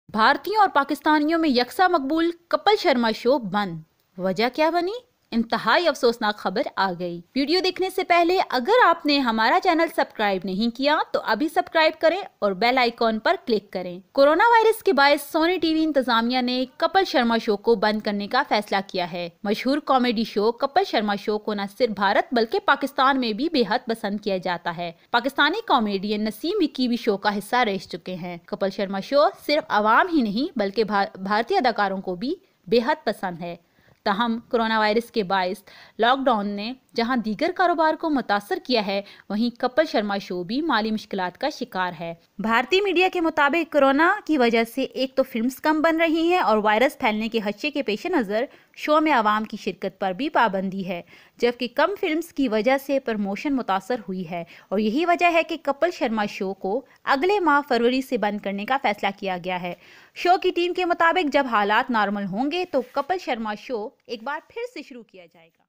भारतीयों और पाकिस्तानियों में यकसा मकबूल कपिल शर्मा शो बंद। वजह क्या बनी? इंतहाई अफसोसनाक खबर आ गई। वीडियो देखने से पहले अगर आपने हमारा चैनल सब्सक्राइब नहीं किया तो अभी सब्सक्राइब करें और बेल आइकॉन पर क्लिक करें। कोरोना वायरस के बायस सोनी टीवी इंतजामिया ने कपिल शर्मा शो को बंद करने का फैसला किया है। मशहूर comedy show Kapil Sharma show को न सिर्फ भारत बल्कि पाकिस्तान में भी बेहद पसंद किया जाता है। पाकिस्तानी कॉमेडियन नसीम विक्की भी शो का हिस्सा रह चुके हैं। कपिल शर्मा शो सिर्फ आवाम ही नहीं बल्कि भारतीय अदाकारों को भी बेहद पसंद है। तहम कोरोना वायरस के बायस लॉकडाउन ने जहां दीगर कारोबार को मुतासर किया है, वहीं कपिल शर्मा शो भी माली मुश्किलात का शिकार है। भारतीय मीडिया के मुताबिक कोरोना की वजह से एक तो फिल्म्स कम बन रही हैं और वायरस फैलने के खदशे के पेश नज़र शो में आवाम की शिरकत पर भी पाबंदी है, जबकि कम फिल्म्स की वजह से प्रमोशन मुतासर हुई है। और यही वजह है कि कपिल शर्मा शो को अगले माह फरवरी से बंद करने का फैसला किया गया है। शो की टीम के मुताबिक जब हालात नॉर्मल होंगे तो कपिल शर्मा शो एक बार फिर से शुरू किया जाएगा।